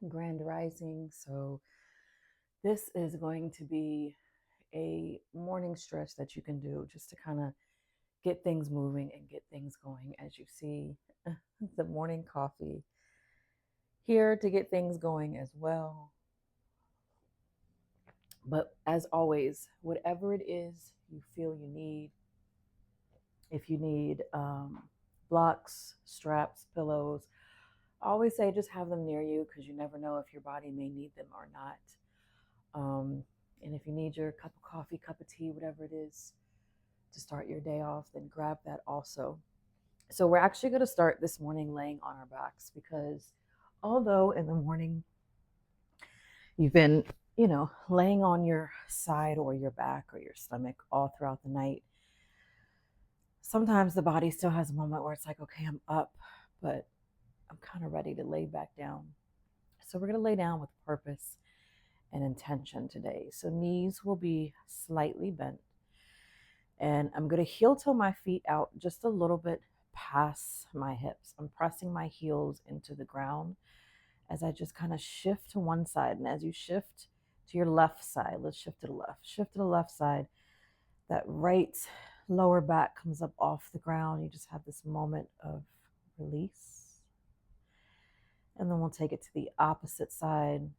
Grand Rising. So, this is going to be a morning stretch that you can do just to kind of get things moving and get things going. As you see, the morning coffee here to get things going as well. But as always, whatever it is you feel you need, if you need blocks, straps, pillows, I always say just have them near you because you never know if your body may need them or not. Um, and if you need your cup of coffee, cup of tea, whatever it is to start your day off, then grab that also. So we're actually going to start this morning laying on our backs because although in the morning you've been, laying on your side or your back or your stomach all throughout the night, sometimes the body still has a moment where it's like, okay, I'm up, but I'm kind of ready to lay back down. So we're going to lay down with purpose and intention today. So knees will be slightly bent. And I'm going to heel toe my feet out just a little bit past my hips. I'm pressing my heels into the ground as I just kind of shift to one side. And as you shift to your left side, let's shift to the left. Shift to the left side. That right lower back comes up off the ground. You just have this moment of release. And then we'll take it to the opposite side,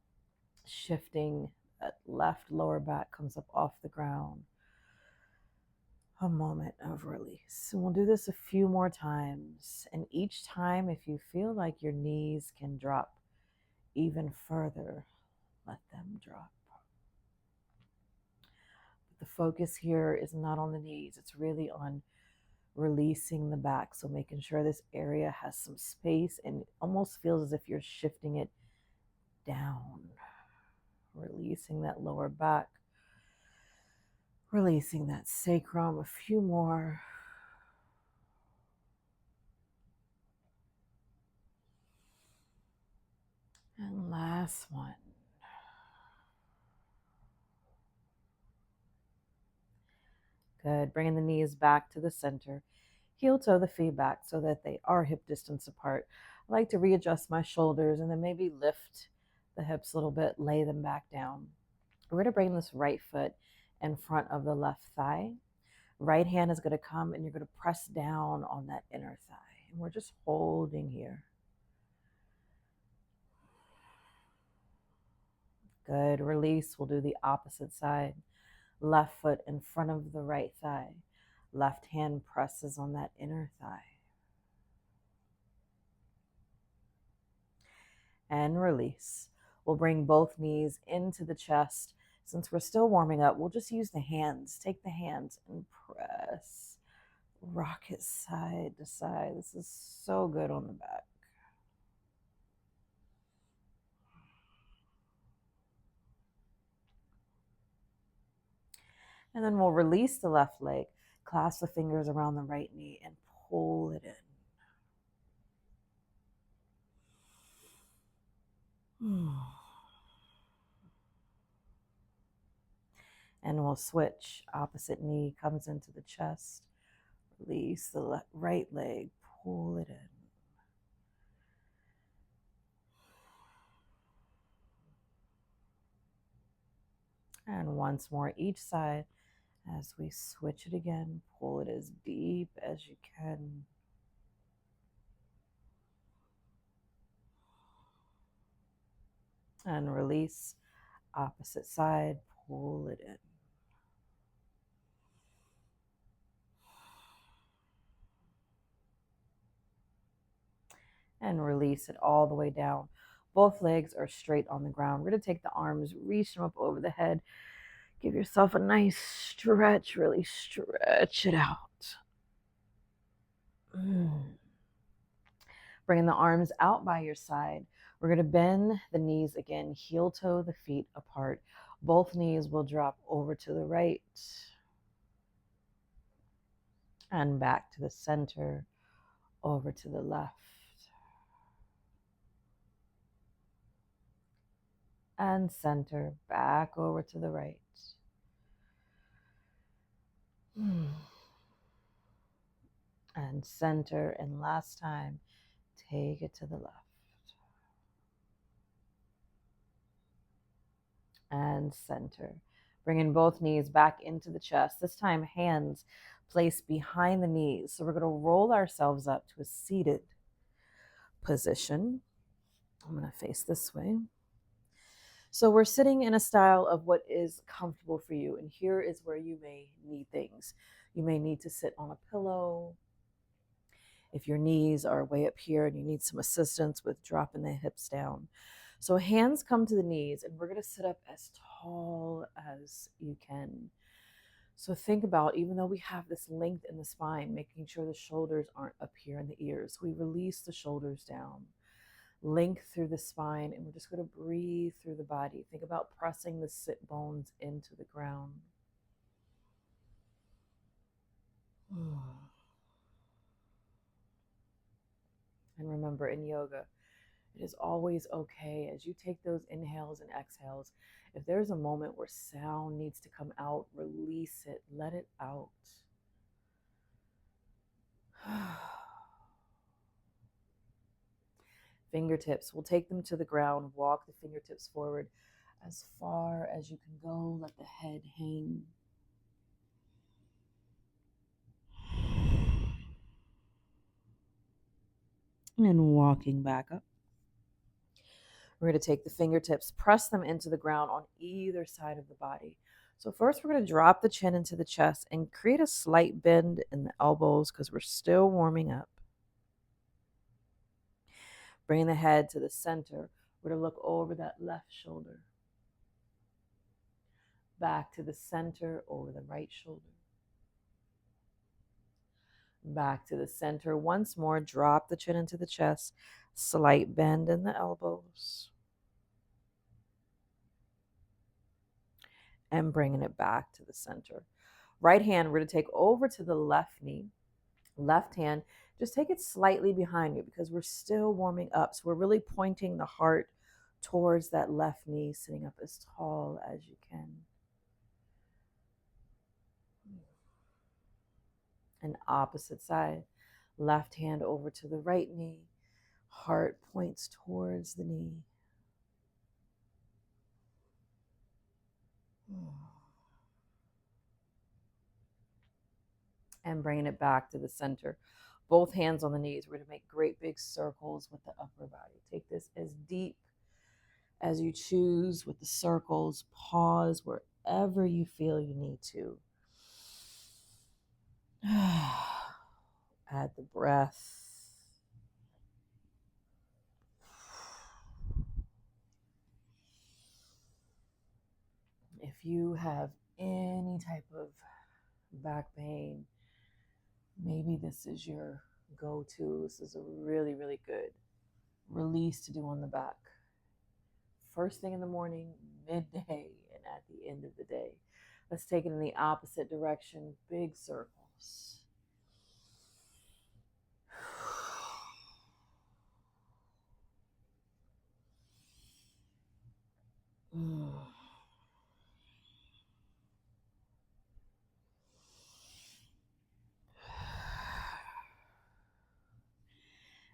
shifting. That left lower back comes up off the ground. A moment of release. And we'll do this a few more times. And each time, if you feel like your knees can drop even further, let them drop. But the focus here is not on the knees, it's really on releasing the back. So making sure this area has some space and it almost feels as if you're shifting it down, releasing that lower back, releasing that sacrum. A few more. And last one. Good. Bringing the knees back to the center. Heel toe the feet back so that they are hip distance apart. I like to readjust my shoulders and then maybe lift the hips a little bit, lay them back down. We're going to bring this right foot in front of the left thigh. Right hand is going to come and you're going to press down on that inner thigh. And we're just holding here. Good. Release. We'll do the opposite side. Left foot in front of the right thigh. Left hand presses on that inner thigh. And release. We'll bring both knees into the chest. Since we're still warming up, we'll just use the hands. Take the hands and press. Rock it side to side. This is so good on the back. And then we'll release the left leg, clasp the fingers around the right knee, and pull it in. And we'll switch. Opposite knee comes into the chest. Release the right leg, pull it in. And once more each side. As we switch it again, pull it as deep as you can. And release. Opposite side, pull it in. And release it all the way down. Both legs are straight on the ground. We're going to take the arms, reach them up over the head. Give yourself a nice stretch, really stretch it out. Bringing the arms out by your side. We're going to bend the knees again, heel toe the feet apart. Both knees will drop over to the right and back to the center, over to the left. And center, back over to the right. And center, and last time, take it to the left. and center. Bringing both knees back into the chest. This time, hands placed behind the knees. So we're going to roll ourselves up to a seated position. I'm going to face this way. So we're sitting in a style of what is comfortable for you. And here is where you may need things. You may need to sit on a pillow. If your knees are way up here and you need some assistance with dropping the hips down. So hands come to the knees, and we're going to sit up as tall as you can. So think about, even though we have this length in the spine, making sure the shoulders aren't up here in the ears. We release the shoulders down, length through the spine, and we're just going to breathe through the body. Think about pressing the sit bones into the ground. And remember, in yoga, it is always okay as you take those inhales and exhales. If there's a moment where sound needs to come out, release it, let it out. Fingertips, we'll take them to the ground, walk the fingertips forward as far as you can go, let the head hang. And walking back up. We're going to take the fingertips, press them into the ground on either side of the body. So first we're going to drop the chin into the chest and create a slight bend in the elbows because we're still warming up. Bringing the head to the center. We're going to look over that left shoulder. Back to the center, over the right shoulder. Back to the center. Once more, drop the chin into the chest. Slight bend in the elbows. And bringing it back to the center. Right hand, we're going to take over to the left knee. Left hand, just take it slightly behind you because we're still warming up. So we're really pointing the heart towards that left knee, sitting up as tall as you can. And opposite side, left hand over to the right knee. Heart points towards the knee. And bringing it back to the center. Both hands on the knees. We're going to make great big circles with the upper body. Take this as deep as you choose with the circles. Pause wherever you feel you need to. Add the breath. If you have any type of back pain, maybe this is your go-to. This is a really, really good release to do on the back. First thing in the morning, midday, and at the end of the day. Let's take it in the opposite direction. Big circles.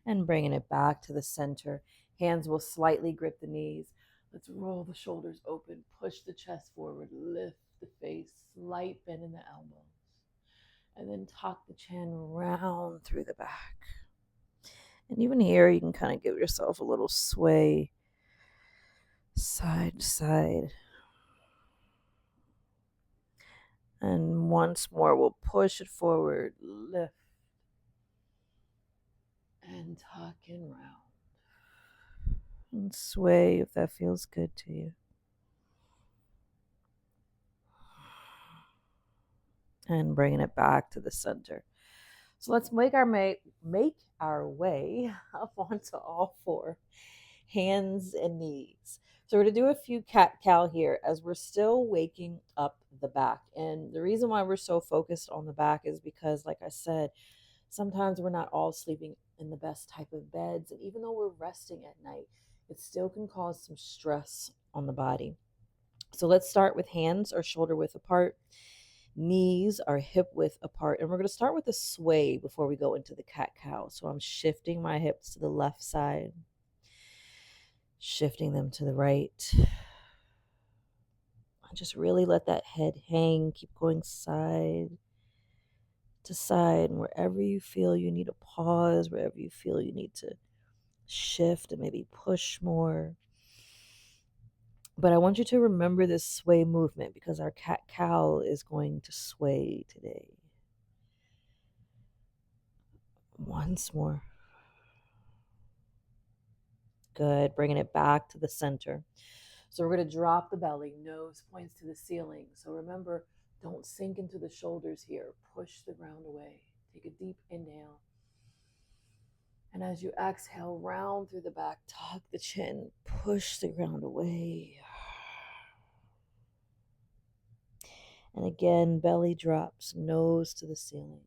And bringing it back to the center. Hands will slightly grip the knees. Let's roll the shoulders open, push the chest forward, lift the face, slight bend in the elbows, and then tuck the chin round through the back. And even here, you can kind of give yourself a little sway side to side. And once more, we'll push it forward, lift, and tuck and round. And sway if that feels good to you. And bringing it back to the center. So let's make our way up onto all four, hands and knees. So we're going to do a few cat-cow here as we're still waking up the back. And the reason why we're so focused on the back is because, like I said, sometimes we're not all sleeping in the best type of beds. And even though we're resting at night, it still can cause some stress on the body. So let's start with hands are shoulder width apart. Knees are hip width apart. And we're going to start with a sway before we go into the cat-cow. So I'm shifting my hips to the left side, shifting them to the right, Just really let that head hang. Keep going side to side. And wherever you feel you need to pause, wherever you feel you need to shift and maybe push more. But I want you to remember this sway movement because our cat cow is going to sway today. Once more. Good. Bringing it back to the center. So we're going to drop the belly, nose points to the ceiling. So remember, don't sink into the shoulders here. Push the ground away. Take a deep inhale. And as you exhale, round through the back, tuck the chin, push the ground away. And again, belly drops, nose to the ceiling.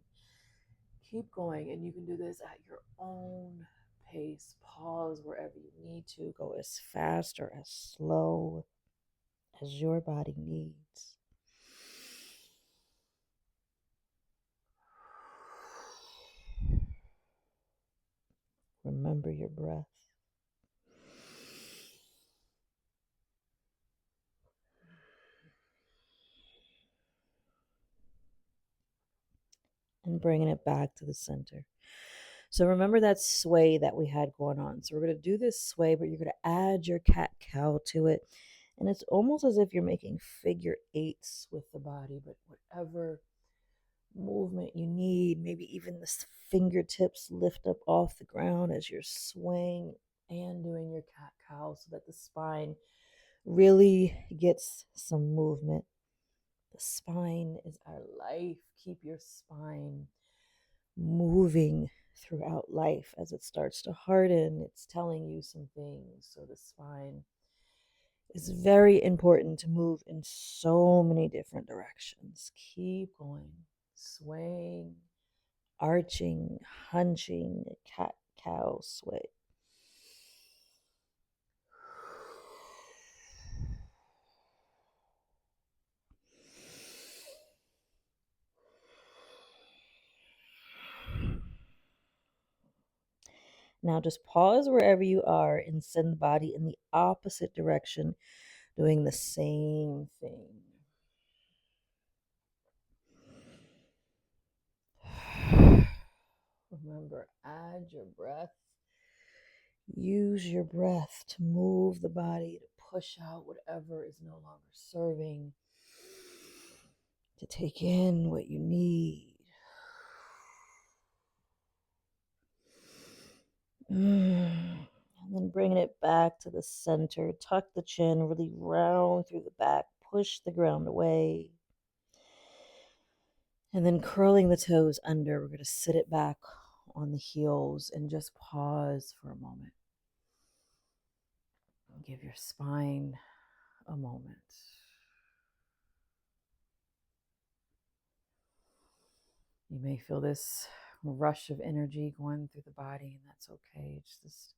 Keep going, and you can do this at your own pace. Pause wherever you need to. Go as fast or as slow as your body needs. Remember your breath. And bringing it back to the center. So remember that sway that we had going on. So we're going to do this sway, but you're going to add your cat-cow to it. And it's almost as if you're making figure eights with the body, but whatever movement you need, maybe even the fingertips lift up off the ground as you're swaying and doing your cat-cow so that the spine really gets some movement. The spine is our life. Keep your spine moving throughout life. As it starts to harden, it's telling you some things. So the spine is very important to move in so many different directions. Keep going, swaying, arching, hunching, cat-cow sway. Now just pause wherever you are and send the body in the opposite direction, doing the same thing. Remember, add your breath. Use your breath to move the body, to push out whatever is no longer serving, to take in what you need. And then bringing it back to the center. Tuck the chin, really round through the back. Push the ground away. And then curling the toes under. We're going to sit it back on the heels and just pause for a moment. Give your spine a moment. You may feel this rush of energy going through the body, and that's okay. It's just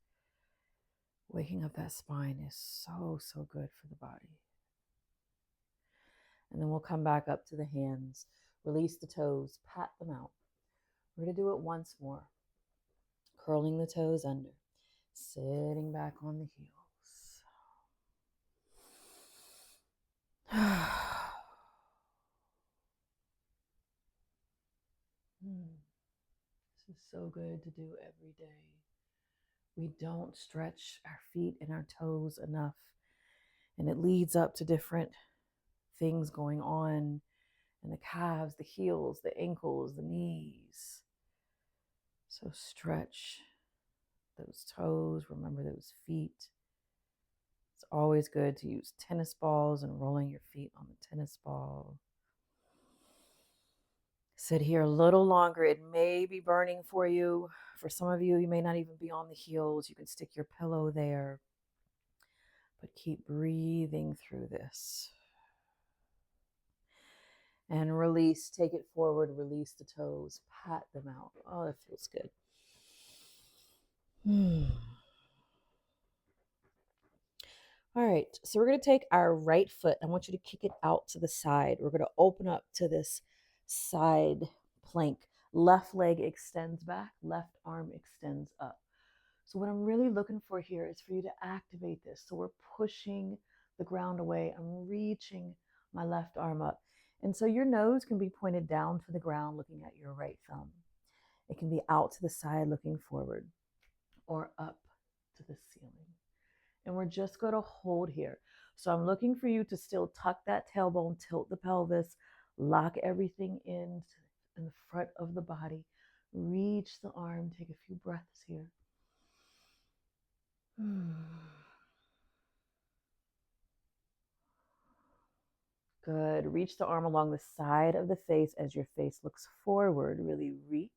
waking up that spine is so, so good for the body. And then we'll come back up to the hands, release the toes, pat them out. We're going to do it once more. Curling the toes under, sitting back on the heels. This is so good to do every day. We don't stretch our feet and our toes enough, and it leads up to different things going on in the calves, the heels, the ankles, the knees. So stretch those toes, remember those feet. It's always good to use tennis balls and rolling your feet on the tennis ball. Sit here a little longer. It may be burning for you. For some of you, you may not even be on the heels. You can stick your pillow there. But keep breathing through this. And release. Take it forward. Release the toes. Pat them out. Oh, that feels good. All right, so we're going to take our right foot. I want you to kick it out to the side. We're going to open up to this side plank. Left leg extends back, left arm extends up. So what I'm really looking for here is for you to activate this. So we're pushing the ground away. I'm reaching my left arm up. And so your nose can be pointed down to the ground, looking at your right thumb. It can be out to the side, looking forward, or up to the ceiling. And we're just going to hold here. So I'm looking for you to still tuck that tailbone, tilt the pelvis, lock everything in the front of the body. Reach the arm, take a few breaths here. Good. Reach the arm along the side of the face as your face looks forward. Really reach.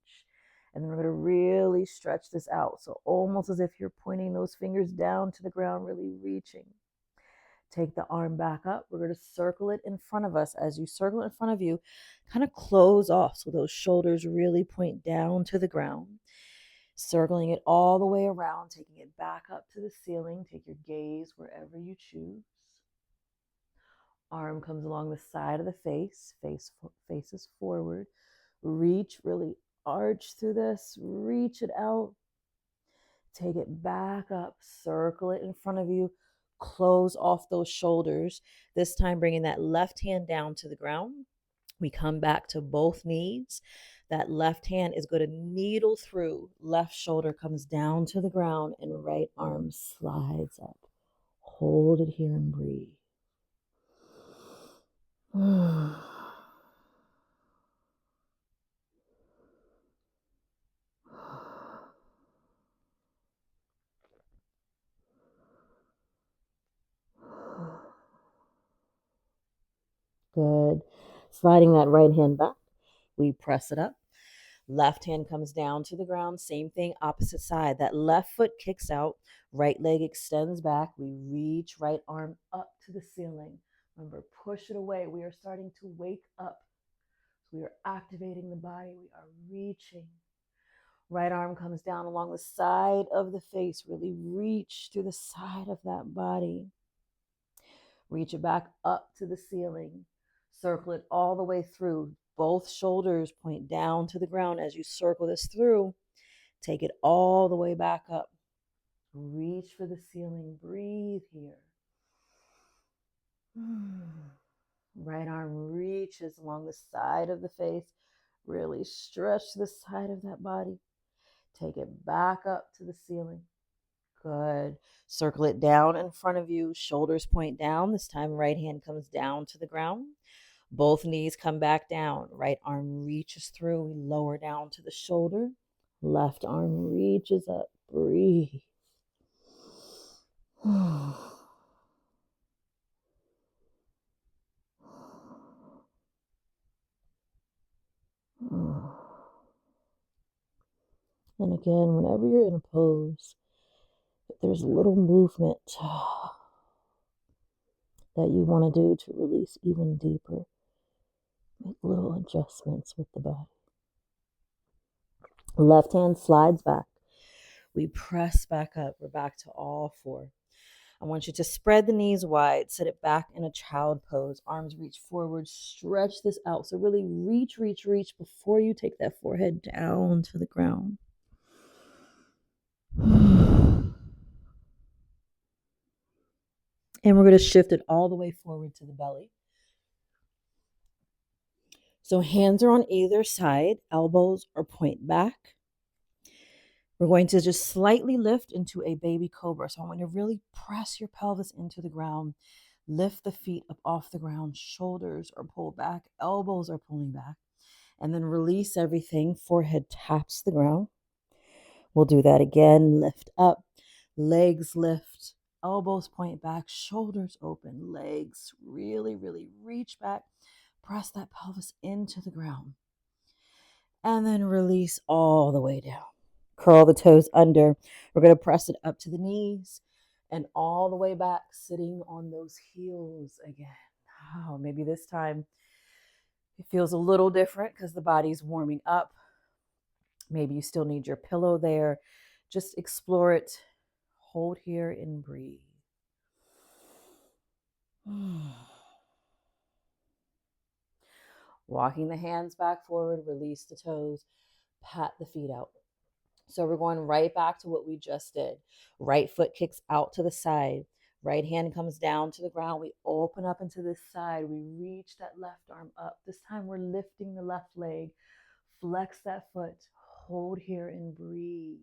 And then we're going to really stretch this out. So almost as if you're pointing those fingers down to the ground, really reaching. Take the arm back up. We're going to circle it in front of us. As you circle it in front of you, kind of close off so those shoulders really point down to the ground. Circling it all the way around, taking it back up to the ceiling. Take your gaze wherever you choose. Arm comes along the side of the face, faces forward. Reach, really arch through this, reach it out. Take it back up, circle it in front of you, close off those shoulders. This time bringing that left hand down to the ground. We come back to both knees. That left hand is going to needle through. Left shoulder comes down to the ground and right arm slides up. Hold it here and breathe. Good. Sliding that right hand back. We press it up. Left hand comes down to the ground. Same thing, opposite side. That left foot kicks out. Right leg extends back. We reach right arm up to the ceiling. Remember, push it away. We are starting to wake up. We are activating the body. We are reaching. Right arm comes down along the side of the face. Really reach to the side of that body. Reach it back up to the ceiling. Circle it all the way through. Both shoulders point down to the ground as you circle this through. Take it all the way back up. Reach for the ceiling. Breathe here. Right arm reaches along the side of the face. Really stretch the side of that body. Take it back up to the ceiling. Good. Circle it down in front of you. Shoulders point down. This time, right hand comes down to the ground. Both knees come back down. Right arm reaches through. We lower down to the shoulder. Left arm reaches up. Breathe. And again, whenever you're in a pose, if there's a little movement that you want to do to release even deeper, make little adjustments with the body. Left hand slides back. We press back up. We're back to all four. I want you to spread the knees wide, sit it back in a child pose. Arms reach forward, stretch this out. So really reach before you take that forehead down to the ground. And we're going to shift it all the way forward to the belly. So hands are on either side, elbows are point back. We're going to just slightly lift into a baby cobra. So I want you to really press your pelvis into the ground. Lift the feet up off the ground. Shoulders are pulled back. Elbows are pulling back. And then release everything. Forehead taps the ground. We'll do that again. Lift up. Legs lift. Elbows point back. Shoulders open. Legs really, really reach back. Press that pelvis into the ground. And then release all the way down. Curl the toes under. We're going to press it up to the knees and all the way back, sitting on those heels again. Oh, maybe this time it feels a little different because the body's warming up. Maybe you still need your pillow there. Just explore it. Hold here and breathe. Walking the hands back forward, release the toes, pat the feet out. So we're going right back to what we just did. Right foot kicks out to the side. Right hand comes down to the ground. We open up into this side. We reach that left arm up. This time we're lifting the left leg. Flex that foot. Hold here and breathe.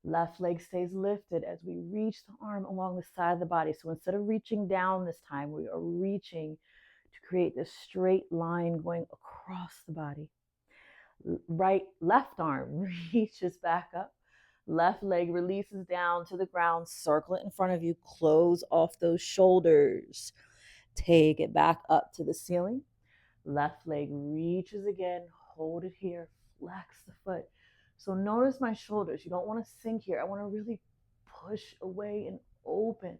Left leg stays lifted as we reach the arm along the side of the body. So instead of reaching down this time, we are reaching to create this straight line going across the body. Left arm reaches back up. Left leg releases down to the ground. Circle it in front of you. Close off those shoulders. Take it back up to the ceiling. Left leg reaches again. Hold it here. Flex the foot. So notice my shoulders. You don't want to sink here. I want to really push away and open.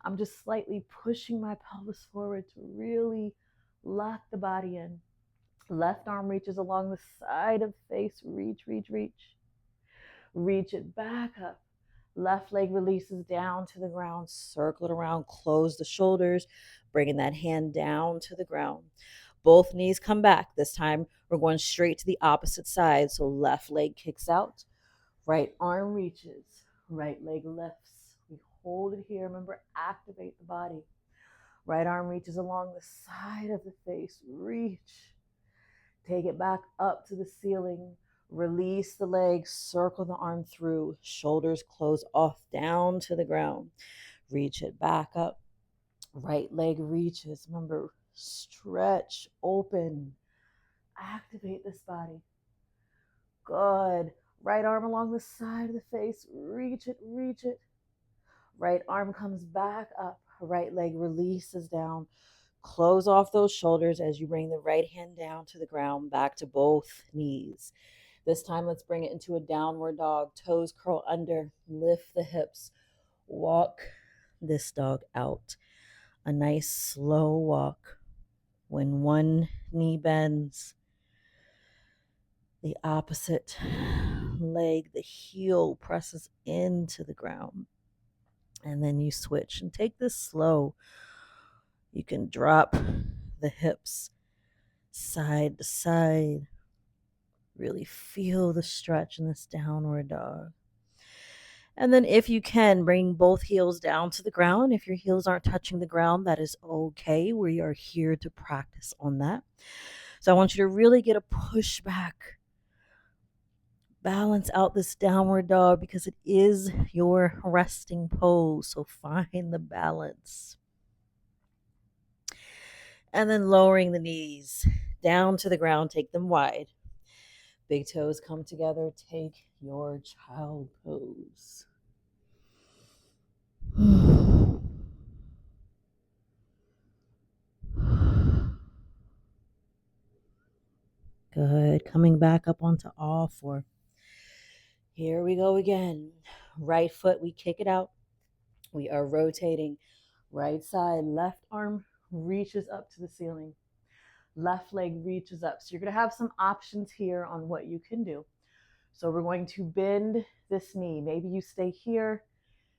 I'm just slightly pushing my pelvis forward to really lock the body in. Left arm reaches along the side of the face. Reach, reach, reach. Reach it back up. Left leg releases down to the ground. Circle it around. Close the shoulders. Bringing that hand down to the ground. Both knees come back. This time we're going straight to the opposite side. So left leg kicks out. Right arm reaches. Right leg lifts. We hold it here. Remember, activate the body. Right arm reaches along the side of the face. Reach. Take it back up to the ceiling. Release the leg. Circle the arm through. Shoulders close off down to the ground. Reach it back up. Right leg reaches. Remember, stretch, open. Activate this body. Good. Right arm along the side of the face. Reach it, reach it. Right arm comes back up. Right leg releases down. Close off those shoulders as you bring the right hand down to the ground, back to both knees. This time, let's bring it into a downward dog. Toes curl under, lift the hips. Walk this dog out. A nice slow walk. When one knee bends, the opposite leg, the heel presses into the ground. And then you switch and take this slow. You can drop the hips side to side. Really feel the stretch in this downward dog. And then if you can, bring both heels down to the ground. If your heels aren't touching the ground, that is okay. We are here to practice on that. So I want you to really get a push back. Balance out this downward dog because it is your resting pose. So find the balance. And then lowering the knees down to the ground, take them wide. Big toes come together. Take your child pose. Good. Coming back up onto all four. Here we go again. Right foot, we kick it out. We are rotating. Right side, left arm reaches up to the ceiling. Left leg reaches up. So you're going to have some options here on what you can do. So we're going to bend this knee. Maybe you stay here,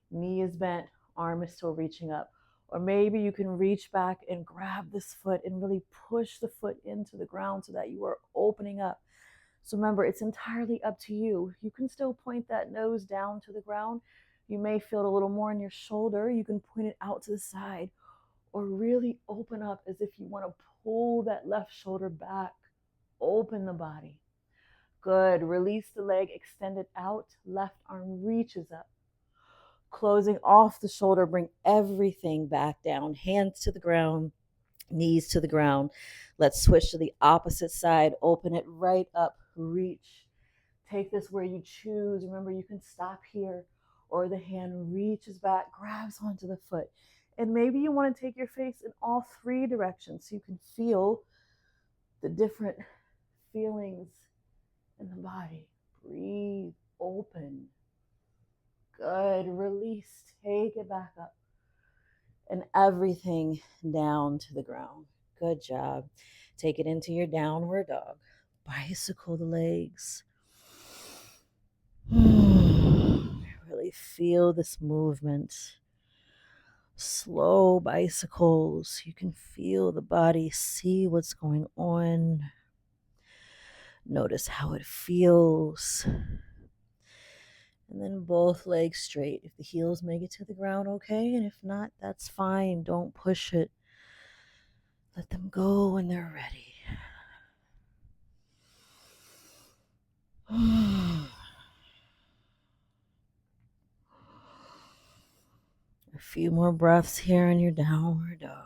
knee is bent, arm is still reaching up. Or maybe you can reach back and grab this foot and really push the foot into the ground so that you are opening up. So remember, it's entirely up to you. You can still point that nose down to the ground. You may feel it a little more in your shoulder. You can point it out to the side or really open up as if you want to pull that left shoulder back. Open the body. Good. Release the leg, extend it out. Left arm reaches up. Closing off the shoulder, bring everything back down. Hands to the ground, knees to the ground. Let's switch to the opposite side. Open it right up. Reach. Take this where you choose. Remember, you can stop here or the hand reaches back, grabs onto the foot. And maybe you want to take your face in all three directions so you can feel the different feelings in the body. Breathe, open. Good. Release. Take it back up. And everything down to the ground. Good job. Take it into your downward dog. Bicycle the legs. Really feel this movement. Slow bicycles. You can feel the body, see what's going on. Notice how it feels. And then both legs straight. If the heels make it to the ground, okay. And if not, that's fine. Don't push it. Let them go when they're ready. A few more breaths here in your downward dog.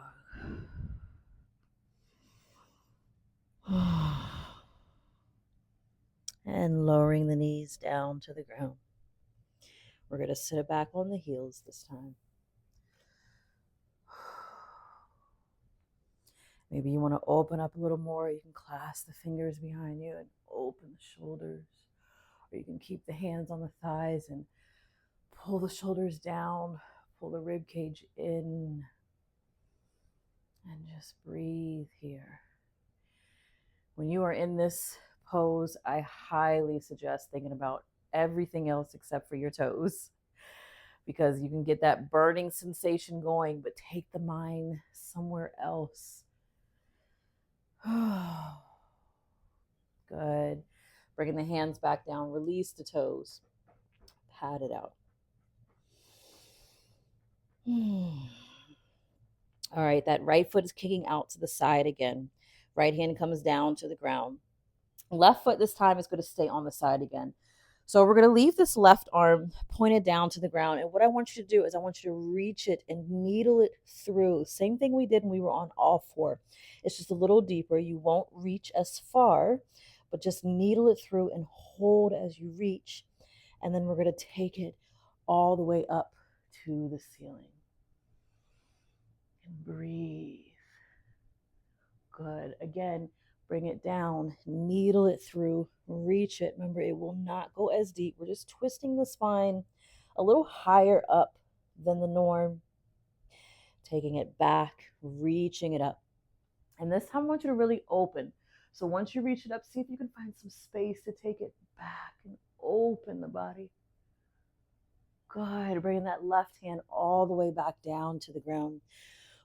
And lowering the knees down to the ground. We're going to sit it back on the heels this time. Maybe you want to open up a little more. You can clasp the fingers behind you and open the shoulders. Or you can keep the hands on the thighs and pull the shoulders down, pull the rib cage in, and just breathe here. When you are in this pose, I highly suggest thinking about everything else except for your toes, because you can get that burning sensation going, but take the mind somewhere else. Good. Bringing the hands back down, release the toes, pat it out. All right, that right foot is kicking out to the side again. Right hand comes down to the ground. Left foot this time is going to stay on the side again. So we're going to leave this left arm pointed down to the ground. And what I want you to do is I want you to reach it and needle it through. Same thing we did when we were on all four. It's just a little deeper. You won't reach as far, but just needle it through and hold as you reach. And then we're going to take it all the way up to the ceiling. And breathe. Good. Again, bring it down, needle it through, reach it. Remember, it will not go as deep. We're just twisting the spine a little higher up than the norm, taking it back, reaching it up. And this time I want you to really open. So once you reach it up, see if you can find some space to take it back and open the body. Good. Bringing that left hand all the way back down to the ground.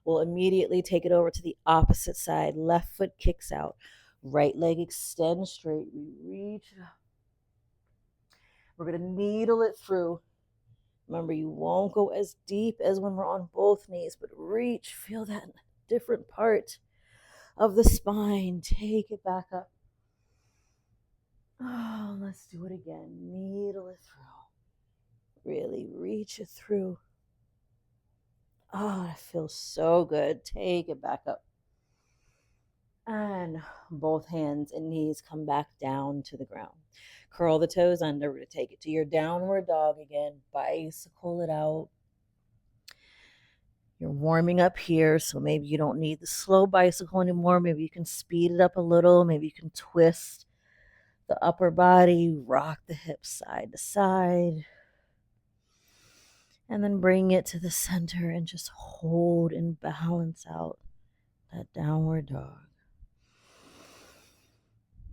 We'll immediately take it over to the opposite side. Left foot kicks out. Right leg extends straight. We reach it up. We're going to needle it through. Remember, you won't go as deep as when we're on both knees, but reach. Feel that different part of the spine. Take it back up. Oh, let's do it again. Needle it through. Really reach it through. Oh, it feels so good. Take it back up. And both hands and knees come back down to the ground. Curl the toes under. We're going to take it to your downward dog again. Bicycle it out. You're warming up here, so maybe you don't need the slow bicycle anymore. Maybe you can speed it up a little. Maybe you can twist the upper body, rock the hips side to side. And then bring it to the center and just hold and balance out that downward dog.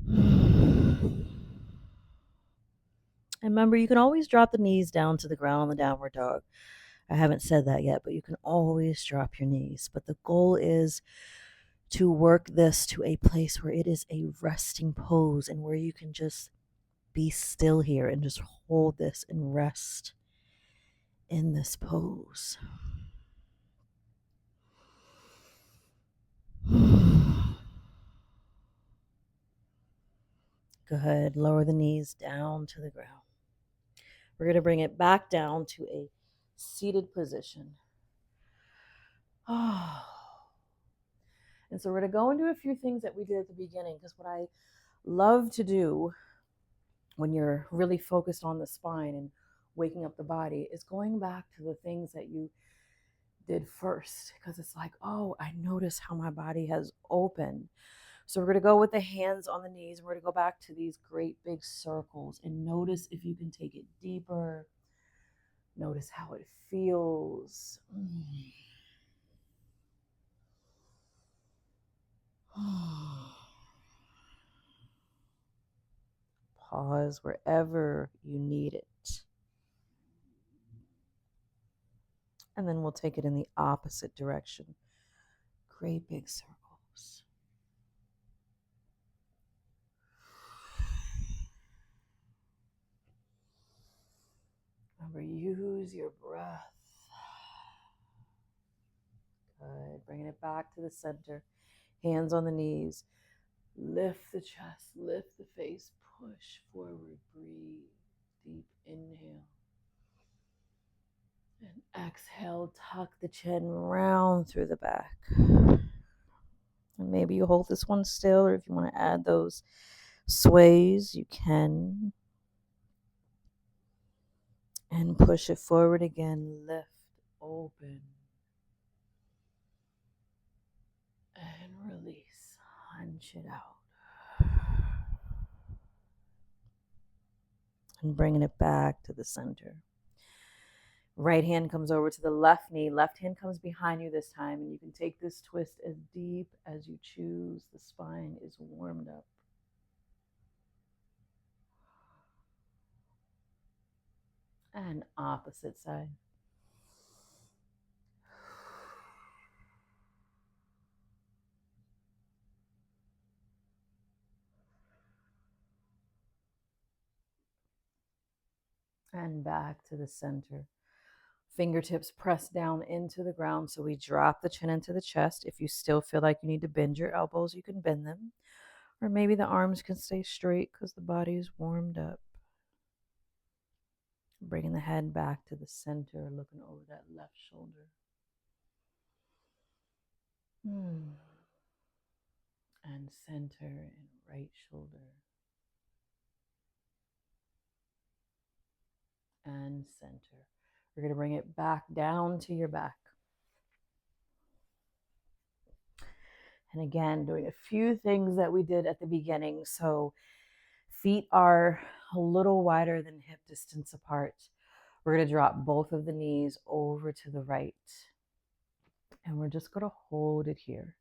And remember, you can always drop the knees down to the ground on the downward dog. I haven't said that yet, but you can always drop your knees. But the goal is to work this to a place where it is a resting pose and where you can just be still here and just hold this and rest in this pose. Good. Lower the knees down to the ground. We're going to bring it back down to a seated position. Oh. And so we're going to go and do a few things that we did at the beginning, because what I love to do when you're really focused on the spine and waking up the body is going back to the things that you did first, because it's like, oh, I notice how my body has opened. So we're going to go with the hands on the knees. We're going to go back to these great big circles and notice if you can take it deeper. Notice how it feels. Pause wherever you need it. And then we'll take it in the opposite direction. Great big circles. Remember, use your breath. Good. Bringing it back to the center. Hands on the knees. Lift the chest, lift the face, push forward, breathe. Deep inhale. And exhale, tuck the chin round through the back. And maybe you hold this one still, or if you want to add those sways, you can. And push it forward again. Lift, open. And release. Hunch it out. And bringing it back to the center. Right hand comes over to the left knee. Left hand comes behind you this time. And you can take this twist as deep as you choose. The spine is warmed up. And opposite side. And back to the center. Fingertips press down into the ground, so we drop the chin into the chest. If you still feel like you need to bend your elbows, you can bend them. Or maybe the arms can stay straight because the body is warmed up. Bringing the head back to the center, looking over that left shoulder. And center and right shoulder. And center. We're going to bring it back down to your back. And again, doing a few things that we did at the beginning. So feet are a little wider than hip distance apart. We're going to drop both of the knees over to the right. And we're just going to hold it here.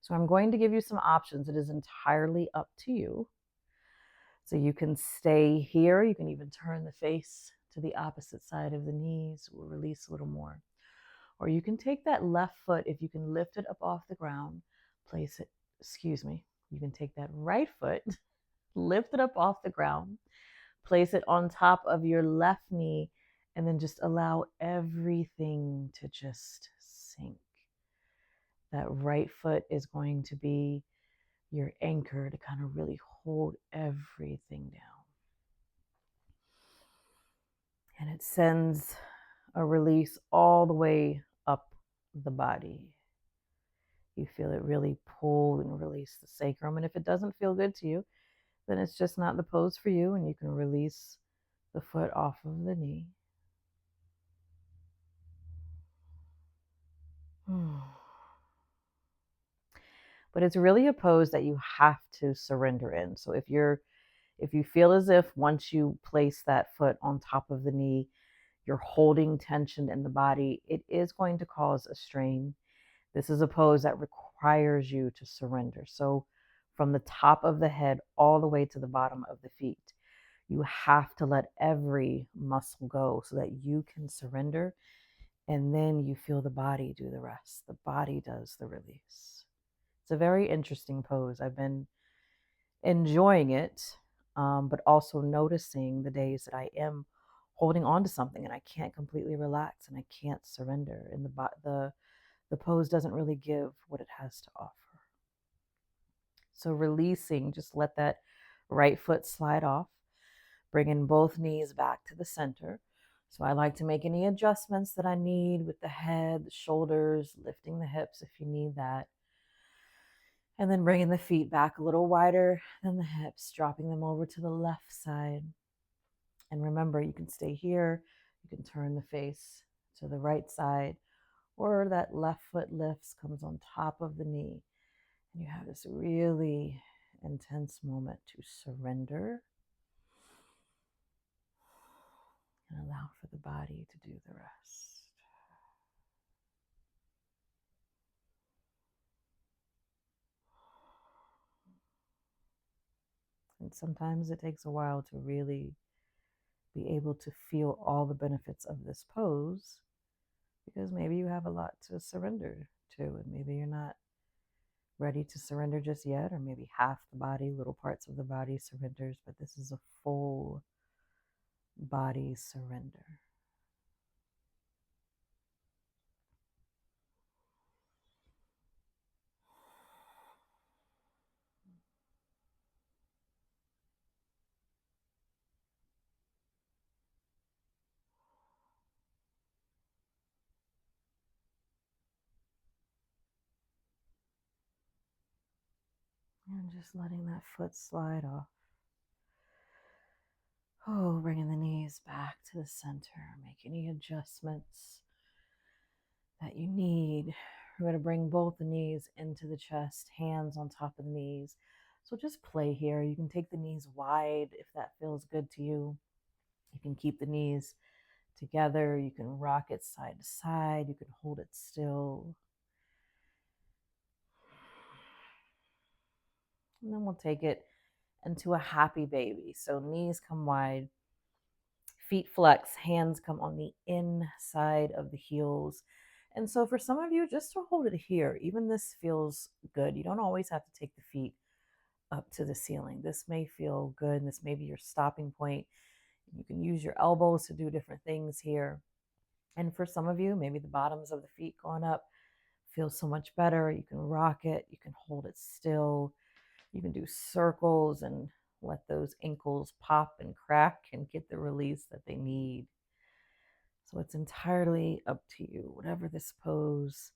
So I'm going to give you some options. It is entirely up to you. So you can stay here. You can even turn the face to the opposite side of the knees. We'll release a little more. Or you can take that left foot, if you can lift it up off the ground, place it, you can take that right foot, lift it up off the ground, place it on top of your left knee, and then just allow everything to just sink. That right foot is going to be your anchor to kind of really hold everything down. And it sends a release all the way up the body. You feel it really pull and release the sacrum. And if it doesn't feel good to you, then it's just not the pose for you, and you can release the foot off of the knee. But it's really a pose that you have to surrender in. So if you feel as if once you place that foot on top of the knee, you're holding tension in the body, it is going to cause a strain. This is a pose that requires you to surrender. So from the top of the head all the way to the bottom of the feet, you have to let every muscle go so that you can surrender. And then you feel the body do the rest. The body does the release. It's a very interesting pose. I've been enjoying it, but also noticing the days that I am holding on to something and I can't completely relax and I can't surrender. And the pose doesn't really give what it has to offer. So releasing, just let that right foot slide off, bringing both knees back to the center. So I like to make any adjustments that I need with the head, the shoulders, lifting the hips if you need that. And then bringing the feet back a little wider than the hips, dropping them over to the left side. And remember, you can stay here. You can turn the face to the right side, or that left foot lifts, comes on top of the knee. And you have this really intense moment to surrender and allow for the body to do the rest. And sometimes it takes a while to really be able to feel all the benefits of this pose, because maybe you have a lot to surrender to, and maybe you're not ready to surrender just yet, or maybe half the body, little parts of the body surrenders, but this is a full body surrender. And just letting that foot slide off. Oh, bringing the knees back to the center. Make any adjustments that you need. We're going to bring both the knees into the chest, hands on top of the knees. So just play here. You can take the knees wide if that feels good to you. You can keep the knees together. You can rock it side to side. You can hold it still. And then we'll take it into a happy baby. So knees come wide, feet flex, hands come on the inside of the heels. And so for some of you, just to hold it here, even this feels good. You don't always have to take the feet up to the ceiling. This may feel good, and this may be your stopping point. You can use your elbows to do different things here. And for some of you, maybe the bottoms of the feet going up feels so much better. You can rock it, you can hold it still, you can do circles and let those ankles pop and crack and get the release that they need. So it's entirely up to you. Whatever this pose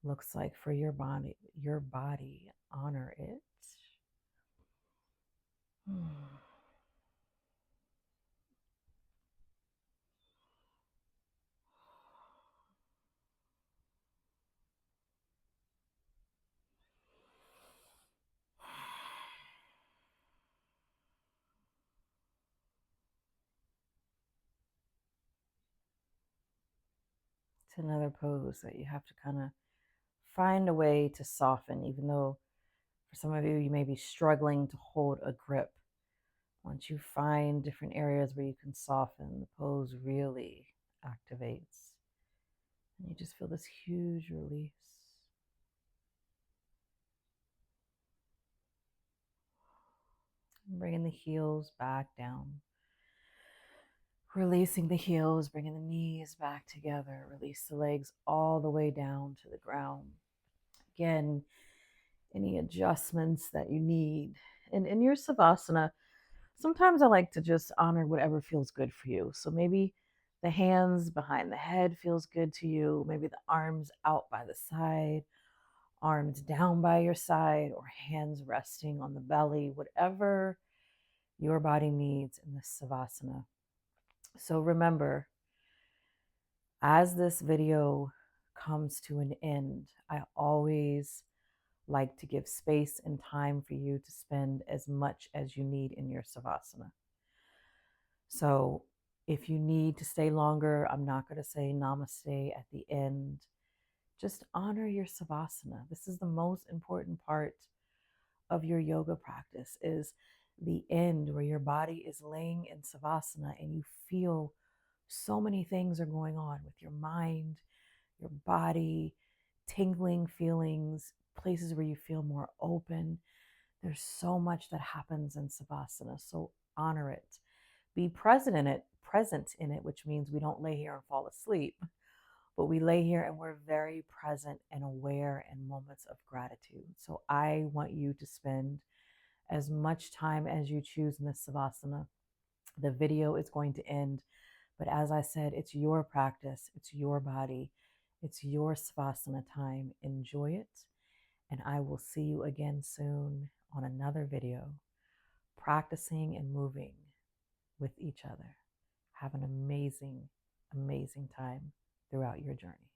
looks like for your body, honor it. It's another pose that you have to kind of find a way to soften, even though for some of you, you may be struggling to hold a grip. Once you find different areas where you can soften, the pose really activates. And you just feel this huge release. Bringing the heels back down. Releasing the heels, bringing the knees back together. Release the legs all the way down to the ground. Again, any adjustments that you need. And in your Savasana, sometimes I like to just honor whatever feels good for you. So maybe the hands behind the head feels good to you. Maybe the arms out by the side, arms down by your side, or hands resting on the belly, whatever your body needs in this Savasana. So remember, as this video comes to an end, I always like to give space and time for you to spend as much as you need in your Savasana. So if you need to stay longer, I'm not going to say namaste at the end. Just honor your Savasana. This is the most important part of your yoga practice, is the end where your body is laying in Savasana and you feel so many things are going on with your mind, your body, tingling feelings, places where you feel more open. There's so much that happens in Savasana, so honor it. Be present in it, which means we don't lay here and fall asleep, but we lay here and we're very present and aware in moments of gratitude. So I want you to spend as much time as you choose in this Savasana. The video is going to end, but as I said, it's your practice, it's your body, it's your Savasana time. Enjoy it, and I will see you again soon on another video, practicing and moving with each other. Have an amazing, amazing time throughout your journey.